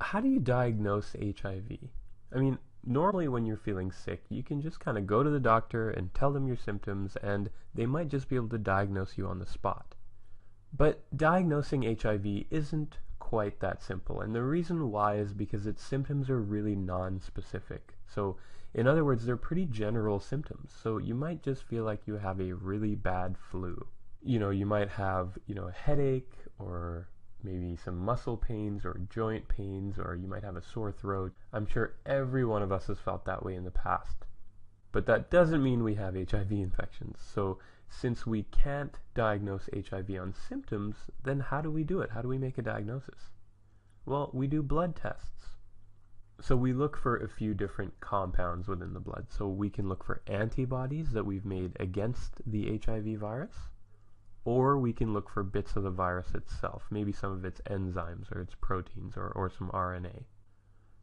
How do you diagnose HIV? I mean, normally when you're feeling sick, you can just kind of go to the doctor and tell them your symptoms, and they might just be able to diagnose you on the spot. But diagnosing HIV isn't quite that simple, and the reason why is because its symptoms are really non-specific. So, in other words, they're pretty general symptoms. So you might just feel like you have a really bad flu. You might have, a headache, or maybe some muscle pains or joint pains, or you might have a sore throat. I'm sure every one of us has felt that way in the past. But that doesn't mean we have HIV infections. So since we can't diagnose HIV on symptoms, then how do we do it? How do we make a diagnosis? Well, we do blood tests. So we look for a few different compounds within the blood. So we can look for antibodies that we've made against the HIV virus, or we can look for bits of the virus itself, maybe some of its enzymes or its proteins or some RNA.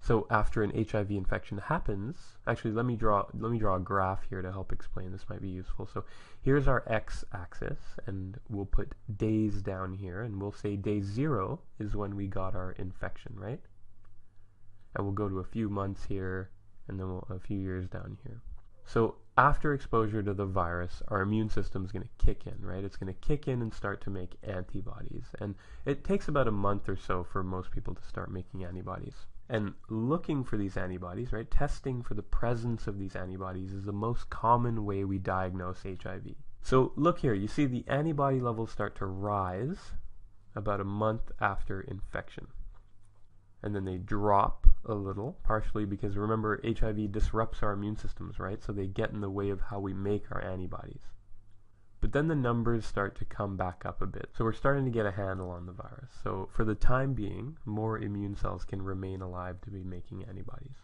So after an HIV infection happens, actually let me draw a graph here to help explain. This might be useful. So here's our x-axis, and we'll put days down here, and we'll say day 0 is when we got our infection, right? And we'll go to a few months here, and then a few years down here. So after exposure to the virus, our immune system is going to kick in, right? It's going to kick in and start to make antibodies. And it takes about a month or so for most people to start making antibodies. And looking for these antibodies, right, testing for the presence of these antibodies is the most common way we diagnose HIV. So look here, you see the antibody levels start to rise about a month after infection. And then they drop a little, partially because remember HIV disrupts our immune systems, right? So they get in the way of how we make our antibodies. But then the numbers start to come back up a bit. So we're starting to get a handle on the virus. So for the time being, more immune cells can remain alive to be making antibodies.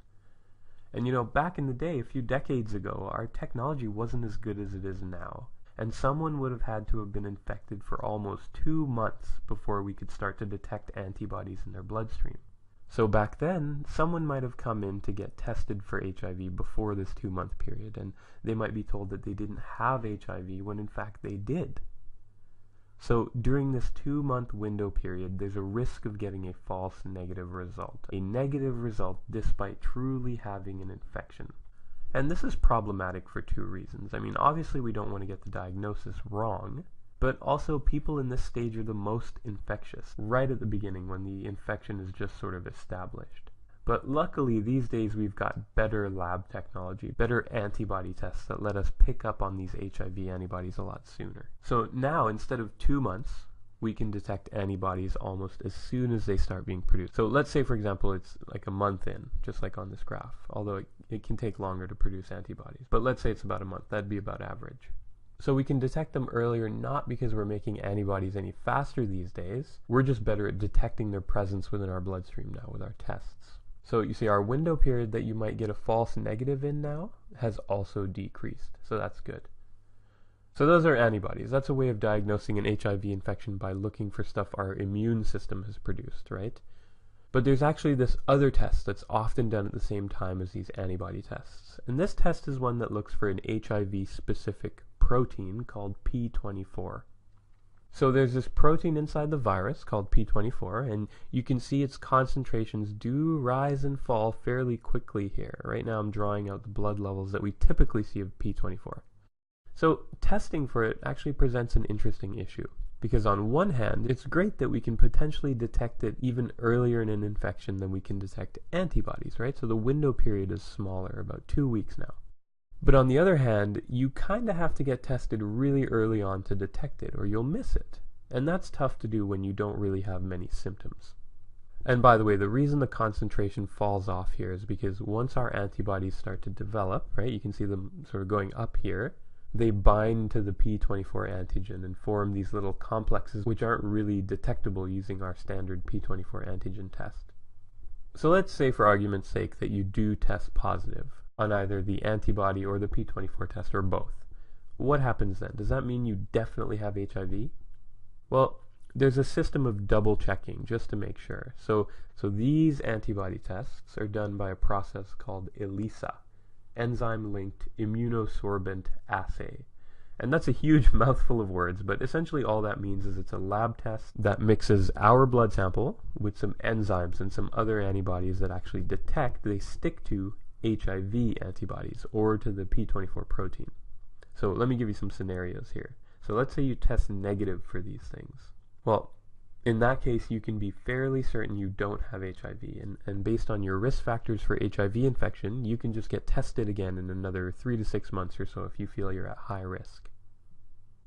And back in the day, a few decades ago, our technology wasn't as good as it is now. And someone would have had to have been infected for almost 2 months before we could start to detect antibodies in their bloodstream. So back then, someone might have come in to get tested for HIV before this 2-month period, and they might be told that they didn't have HIV when in fact they did. So during this 2-month window period, there's a risk of getting a false negative result. A negative result despite truly having an infection. And this is problematic for 2 reasons. I mean, obviously we don't want to get the diagnosis wrong, but also people in this stage are the most infectious, right at the beginning when the infection is just sort of established. But luckily these days we've got better lab technology, better antibody tests that let us pick up on these HIV antibodies a lot sooner. So now instead of 2 months, we can detect antibodies almost as soon as they start being produced. So let's say, for example, it's like a month in, just like on this graph, although it can take longer to produce antibodies. But let's say it's about a month. That'd be about average. So we can detect them earlier not because we're making antibodies any faster these days. We're just better at detecting their presence within our bloodstream now with our tests. So you see our window period that you might get a false negative in now has also decreased. So that's good. So those are antibodies. That's a way of diagnosing an HIV infection by looking for stuff our immune system has produced, right? But there's actually this other test that's often done at the same time as these antibody tests. And this test is one that looks for an HIV-specific protein called P24. So there's this protein inside the virus called P24, and you can see its concentrations do rise and fall fairly quickly here. Right now I'm drawing out the blood levels that we typically see of P24. So testing for it actually presents an interesting issue, because on one hand, it's great that we can potentially detect it even earlier in an infection than we can detect antibodies, right? So the window period is smaller, about 2 weeks now. But on the other hand, you kind of have to get tested really early on to detect it, or you'll miss it. And that's tough to do when you don't really have many symptoms. And by the way, the reason the concentration falls off here is because once our antibodies start to develop, right, you can see them sort of going up here, they bind to the P24 antigen and form these little complexes which aren't really detectable using our standard P24 antigen test. So let's say for argument's sake that you do test positive on either the antibody or the P24 test or both. What happens then? Does that mean you definitely have HIV? Well, there's a system of double checking just to make sure. So these antibody tests are done by a process called ELISA, enzyme-linked immunosorbent assay. And that's a huge mouthful of words, but essentially all that means is it's a lab test that mixes our blood sample with some enzymes and some other antibodies that actually detect they stick to HIV antibodies or to the P24 protein. So let me give you some scenarios here. So let's say you test negative for these things. Well, in that case, you can be fairly certain you don't have HIV, and based on your risk factors for HIV infection, you can just get tested again in another 3 to 6 months or so if you feel you're at high risk.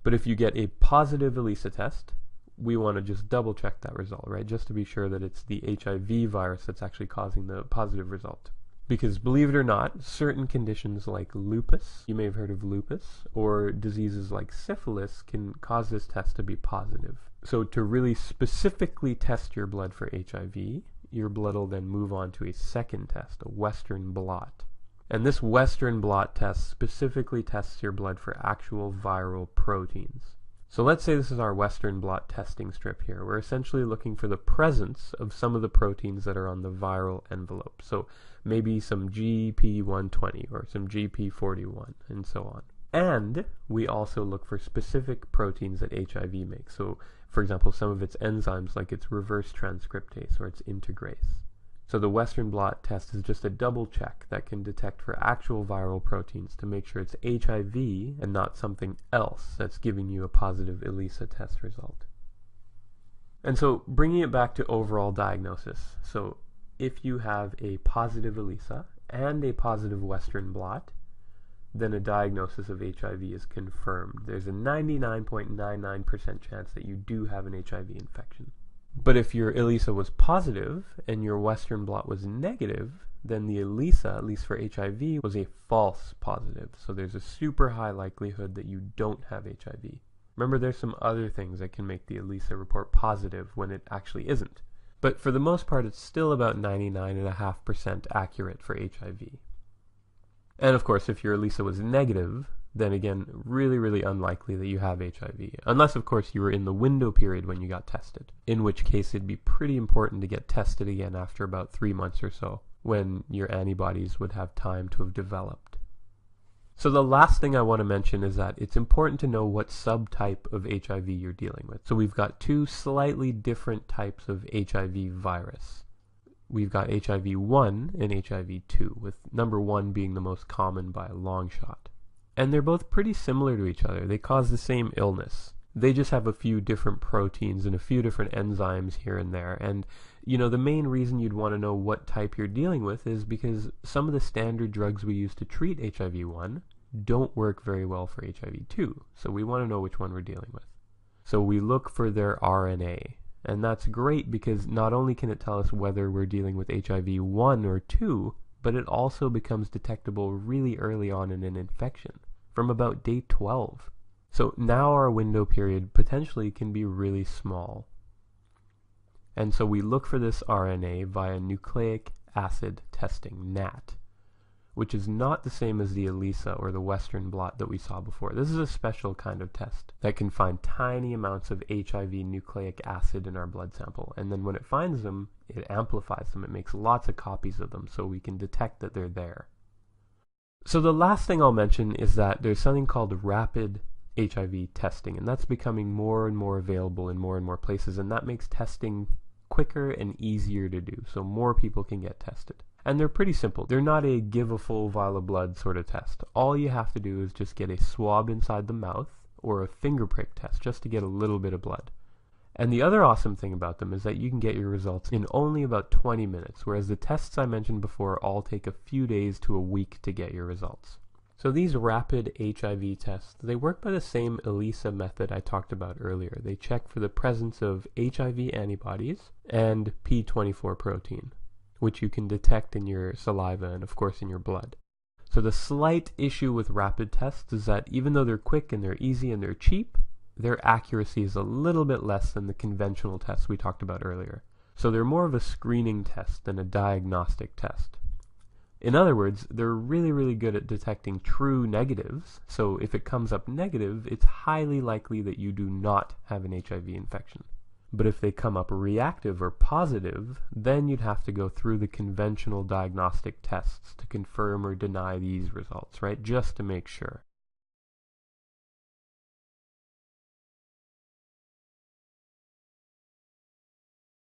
But if you get a positive ELISA test, we want to just double check that result, right? Just to be sure that it's the HIV virus that's actually causing the positive result. Because believe it or not, certain conditions like lupus, you may have heard of lupus, or diseases like syphilis can cause this test to be positive. So to really specifically test your blood for HIV, your blood will then move on to a second test, a Western blot. And this Western blot test specifically tests your blood for actual viral proteins. So let's say this is our Western blot testing strip here. We're essentially looking for the presence of some of the proteins that are on the viral envelope. So maybe some GP120 or some GP41 and so on. And we also look for specific proteins that HIV makes. So for example, some of its enzymes like its reverse transcriptase or its integrase. So the Western blot test is just a double check that can detect for actual viral proteins to make sure it's HIV and not something else that's giving you a positive ELISA test result. And so bringing it back to overall diagnosis. So if you have a positive ELISA and a positive Western blot, then a diagnosis of HIV is confirmed. There's a 99.99% chance that you do have an HIV infection. But if your ELISA was positive and your Western blot was negative, then the ELISA, at least for HIV, was a false positive. So there's a super high likelihood that you don't have HIV. Remember, there's some other things that can make the ELISA report positive when it actually isn't. But for the most part, it's still about 99.5% accurate for HIV. And of course, if your ELISA was negative, then again, really unlikely that you have HIV. Unless, of course, you were in the window period when you got tested, in which case it'd be pretty important to get tested again after about 3 months or so, when your antibodies would have time to have developed. So the last thing I want to mention is that it's important to know what subtype of HIV you're dealing with. So we've got 2 slightly different types of HIV virus. We've got HIV-1 and HIV-2, with number 1 being the most common by a long shot. And they're both pretty similar to each other. They cause the same illness. They just have a few different proteins and a few different enzymes here and there. And, you know, the main reason you'd want to know what type you're dealing with is because some of the standard drugs we use to treat HIV-1 don't work very well for HIV-2. So we want to know which one we're dealing with. So we look for their RNA. And that's great because not only can it tell us whether we're dealing with HIV-1 or 2, but it also becomes detectable really early on in an infection, from about day 12. So now our window period potentially can be really small. And so we look for this RNA via nucleic acid testing, NAT, which is not the same as the ELISA or the Western blot that we saw before. This is a special kind of test that can find tiny amounts of HIV nucleic acid in our blood sample. And then when it finds them, it amplifies them. It makes lots of copies of them so we can detect that they're there. So the last thing I'll mention is that there's something called rapid HIV testing, and that's becoming more and more available in more and more places, and that makes testing quicker and easier to do, so more people can get tested. And they're pretty simple. They're not a give a full vial of blood sort of test. All you have to do is just get a swab inside the mouth or a finger prick test just to get a little bit of blood. And the other awesome thing about them is that you can get your results in only about 20 minutes, whereas the tests I mentioned before all take a few days to a week to get your results. So these rapid HIV tests, they work by the same ELISA method I talked about earlier. They check for the presence of HIV antibodies and P24 protein, which you can detect in your saliva and of course in your blood. So the slight issue with rapid tests is that even though they're quick and they're easy and they're cheap, their accuracy is a little bit less than the conventional tests we talked about earlier. So they're more of a screening test than a diagnostic test. In other words, they're really good at detecting true negatives, so if it comes up negative, it's highly likely that you do not have an HIV infection. But if they come up reactive or positive, then you'd have to go through the conventional diagnostic tests to confirm or deny these results, right? Just to make sure.